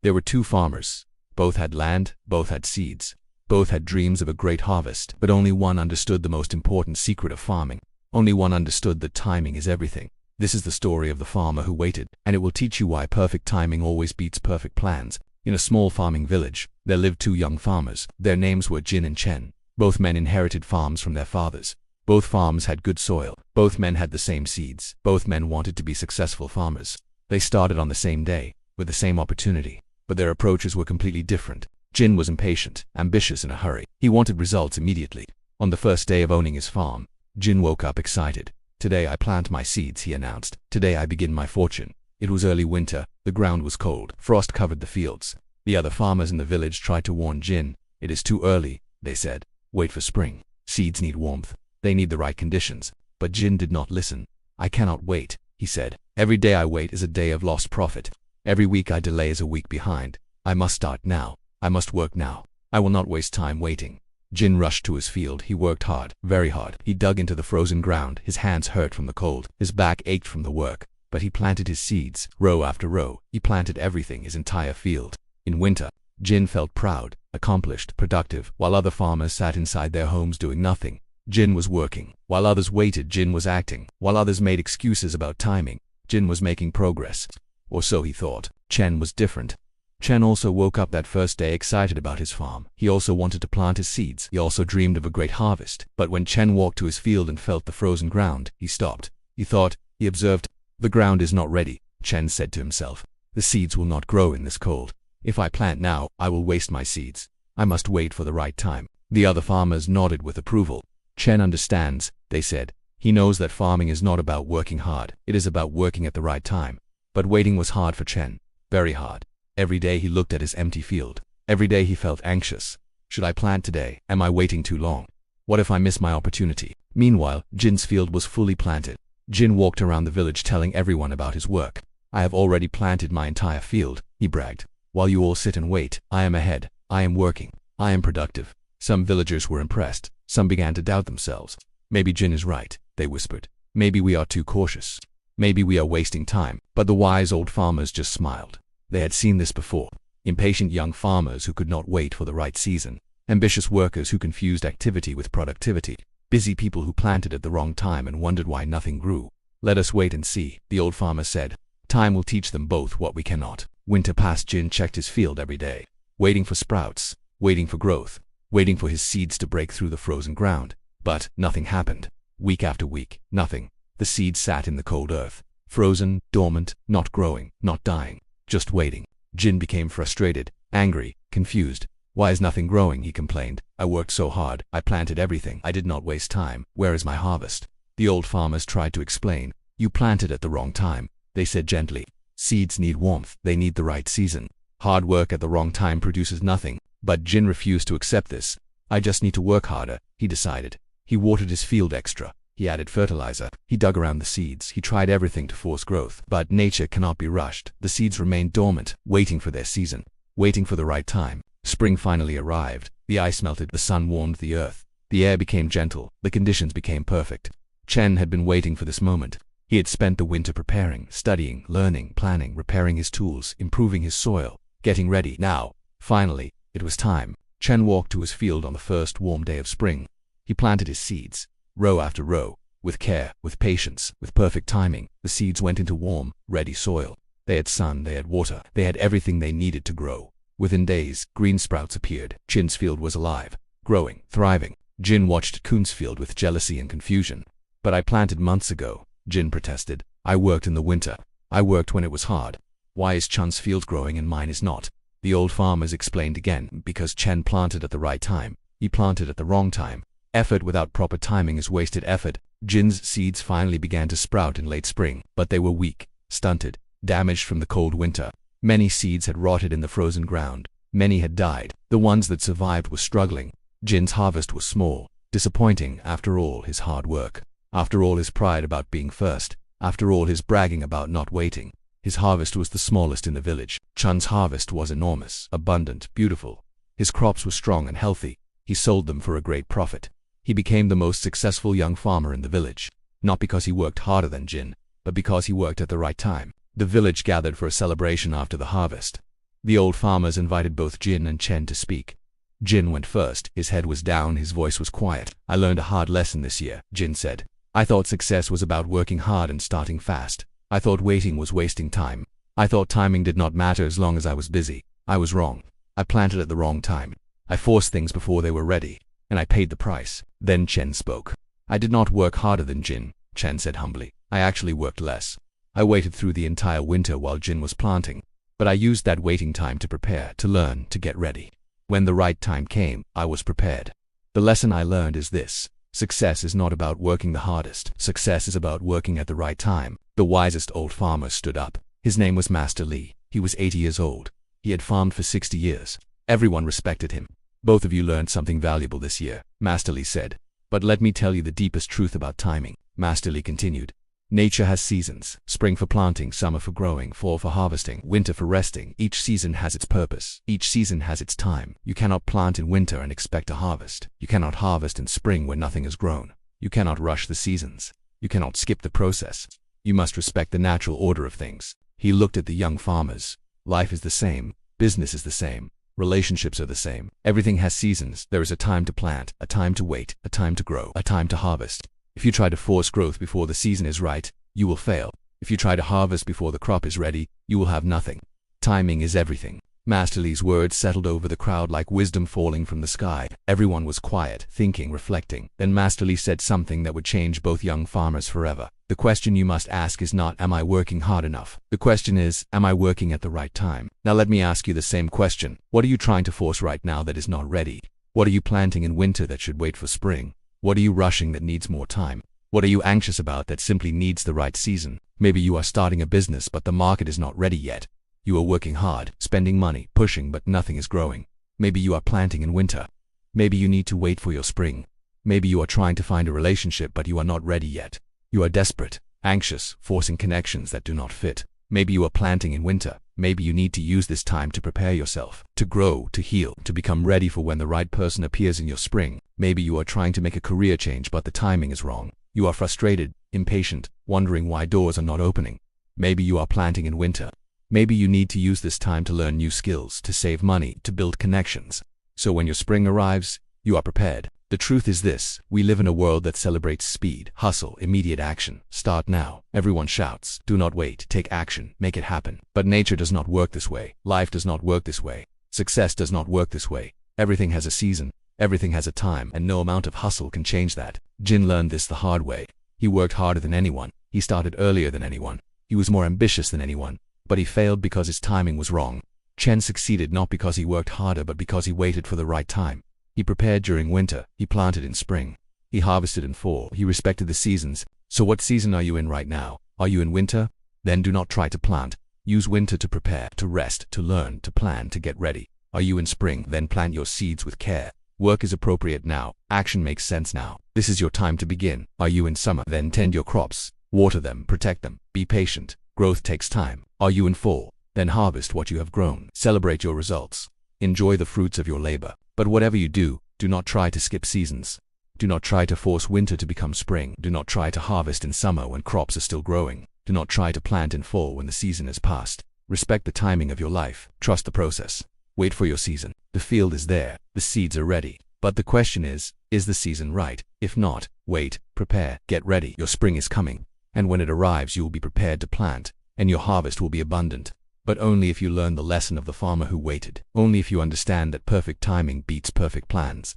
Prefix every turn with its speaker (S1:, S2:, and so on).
S1: There were two farmers. Both had land, both had seeds. Both had dreams of a great harvest, but only one understood the most important secret of farming. Only one understood that timing is everything. This is the story of the farmer who waited, and it will teach you why perfect timing always beats perfect plans. In a small farming village, there lived two young farmers. Their names were Jin and Chen. Both men inherited farms from their fathers. Both farms had good soil. Both men had the same seeds. Both men wanted to be successful farmers. They started on the same day, with the same opportunity, but their approaches were completely different. Jin was impatient, ambitious, in a hurry. He wanted results immediately. On the first day of owning his farm, Jin woke up excited. "Today I plant my seeds," he announced. "Today I begin my fortune." It was early winter. The ground was cold. Frost covered the fields. The other farmers in the village tried to warn Jin. "It is too early," they said. "Wait for spring. Seeds need warmth. They need the right conditions." But Jin did not listen. "I cannot wait," he said. "Every day I wait is a day of lost profit. Every week I delay is a week behind. I must start now. I must work now. I will not waste time waiting." Jin rushed to his field. He worked hard, very hard. He dug into the frozen ground. His hands hurt from the cold. His back ached from the work. But he planted his seeds, row after row. He planted everything, his entire field. In winter, Jin felt proud, accomplished, productive. While other farmers sat inside their homes doing nothing, Jin was working. While others waited, Jin was acting. While others made excuses about timing, Jin was making progress. Or so he thought. Chen was different. Chen also woke up that first day excited about his farm. He also wanted to plant his seeds. He also dreamed of a great harvest. But when Chen walked to his field and felt the frozen ground, he stopped. He thought, he observed. "The ground is not ready," Chen said to himself. "The seeds will not grow in this cold. If I plant now, I will waste my seeds. I must wait for the right time." The other farmers nodded with approval. "Chen understands," they said. "He knows that farming is not about working hard. It is about working at the right time." But waiting was hard for Chen. Very hard. Every day he looked at his empty field. Every day he felt anxious. "Should I plant today? Am I waiting too long? What if I miss my opportunity?" Meanwhile, Jin's field was fully planted. Jin walked around the village telling everyone about his work. "I have already planted my entire field," he bragged. "While you all sit and wait, I am ahead. I am working. I am productive." Some villagers were impressed. Some began to doubt themselves. "Maybe Jin is right," they whispered. "Maybe we are too cautious. Maybe we are wasting time." But the wise old farmers just smiled. They had seen this before. Impatient young farmers who could not wait for the right season. Ambitious workers who confused activity with productivity. Busy people who planted at the wrong time and wondered why nothing grew. "Let us wait and see," the old farmer said. "Time will teach them both what we cannot." Winter passed. Jin checked his field every day, waiting for sprouts, waiting for growth, waiting for his seeds to break through the frozen ground. But nothing happened. Week after week, nothing. The seeds sat in the cold earth, frozen, dormant, not growing, not dying. Just waiting. Jin became frustrated, angry, confused. "Why is nothing growing?" he complained. "I worked so hard. I planted everything. I did not waste time. Where is my harvest?" The old farmers tried to explain. "You planted at the wrong time," they said gently. "Seeds need warmth. They need the right season. Hard work at the wrong time produces nothing." But Jin refused to accept this. "I just need to work harder," he decided. He watered his field extra. He added fertilizer. He dug around the seeds. He tried everything to force growth. But nature cannot be rushed. The seeds remained dormant, waiting for their season, waiting for the right time. Spring finally arrived. The ice melted. The sun warmed the earth. The air became gentle. The conditions became perfect. Chen had been waiting for this moment. He had spent the winter preparing, studying, learning, planning, repairing his tools, improving his soil, getting ready. Now, finally, it was time. Chen walked to his field on the first warm day of spring. He planted his seeds. Row after row, with care, with patience, with perfect timing, the seeds went into warm, ready soil. They had sun, they had water, they had everything they needed to grow. Within days, green sprouts appeared. Jin's field was alive, growing, thriving. Jin watched Kun's field with jealousy and confusion. "But I planted months ago," Jin protested. "I worked in the winter. I worked when it was hard. Why is Chen's field growing and mine is not?" The old farmers explained again. "Because Chen planted at the right time. He planted at the wrong time. Effort without proper timing is wasted effort." Jin's seeds finally began to sprout in late spring, but they were weak, stunted, damaged from the cold winter. Many seeds had rotted in the frozen ground. Many had died. The ones that survived were struggling. Jin's harvest was small, disappointing after all his hard work, after all his pride about being first, after all his bragging about not waiting. His harvest was the smallest in the village. Chen's harvest was enormous, abundant, beautiful. His crops were strong and healthy. He sold them for a great profit. He became the most successful young farmer in the village, not because he worked harder than Jin, but because he worked at the right time. The village gathered for a celebration after the harvest. The old farmers invited both Jin and Chen to speak. Jin went first. His head was down, his voice was quiet. "I learned a hard lesson this year," Jin said. "I thought success was about working hard and starting fast. I thought waiting was wasting time. I thought timing did not matter as long as I was busy. I was wrong. I planted at the wrong time. I forced things before they were ready, and I paid the price." Then Chen spoke. "I did not work harder than Jin," Chen said humbly. "I actually worked less. I waited through the entire winter while Jin was planting, but I used that waiting time to prepare, to learn, to get ready. When the right time came, I was prepared. The lesson I learned is this: success is not about working the hardest. Success is about working at the right time." The wisest old farmer stood up. His name was Master Li. He was 80 years old. He had farmed for 60 years. Everyone respected him. "Both of you learned something valuable this year," Master Li said. "But let me tell you the deepest truth about timing," Master Li continued. "Nature has seasons: spring for planting, summer for growing, fall for harvesting, winter for resting. Each season has its purpose. Each season has its time. You cannot plant in winter and expect a harvest. You cannot harvest in spring when nothing has grown. You cannot rush the seasons. You cannot skip the process. You must respect the natural order of things." He looked at the young farmers. "Life is the same. Business is the same. Relationships are the same. Everything has seasons. There is a time to plant, a time to wait, a time to grow, a time to harvest. If you try to force growth before the season is right, you will fail. If you try to harvest before the crop is ready, you will have nothing. Timing is everything." Master Li's words settled over the crowd like wisdom falling from the sky. Everyone was quiet, thinking, reflecting. Then Master Li said something that would change both young farmers forever. "The question you must ask is not, am I working hard enough? The question is, am I working at the right time?" Now let me ask you the same question. What are you trying to force right now that is not ready? What are you planting in winter that should wait for spring? What are you rushing that needs more time? What are you anxious about that simply needs the right season? Maybe you are starting a business but the market is not ready yet. You are working hard, spending money, pushing, but nothing is growing. Maybe you are planting in winter. Maybe you need to wait for your spring. Maybe you are trying to find a relationship but you are not ready yet. You are desperate, anxious, forcing connections that do not fit. Maybe you are planting in winter. Maybe you need to use this time to prepare yourself, to grow, to heal, to become ready for when the right person appears in your spring. Maybe you are trying to make a career change but the timing is wrong. You are frustrated, impatient, wondering why doors are not opening. Maybe you are planting in winter. Maybe you need to use this time to learn new skills, to save money, to build connections. So when your spring arrives, you are prepared. The truth is this: we live in a world that celebrates speed, hustle, immediate action. Start now. Everyone shouts, do not wait, take action, make it happen. But nature does not work this way. Life does not work this way. Success does not work this way. Everything has a season, everything has a time, and no amount of hustle can change that. Jin learned this the hard way. He worked harder than anyone. He started earlier than anyone. He was more ambitious than anyone. But he failed because his timing was wrong. Chen succeeded not because he worked harder but because he waited for the right time. He prepared during winter. He planted in spring. He harvested in fall. He respected the seasons. So what season are you in right now? Are you in winter? Then do not try to plant. Use winter to prepare, to rest, to learn, to plan, to get ready. Are you in spring? Then plant your seeds with care. Work is appropriate now. Action makes sense now. This is your time to begin. Are you in summer? Then tend your crops. Water them, protect them. Be patient. Growth takes time. Are you in fall? Then harvest what you have grown. Celebrate your results. Enjoy the fruits of your labor. But whatever you do, do not try to skip seasons. Do not try to force winter to become spring. Do not try to harvest in summer when crops are still growing. Do not try to plant in fall when the season is past. Respect the timing of your life. Trust the process. Wait for your season. The field is there. The seeds are ready. But the question is the season right? If not, wait, prepare, get ready. Your spring is coming. And when it arrives, you will be prepared to plant, and your harvest will be abundant. But only if you learn the lesson of the farmer who waited. Only if you understand that perfect timing beats perfect plans.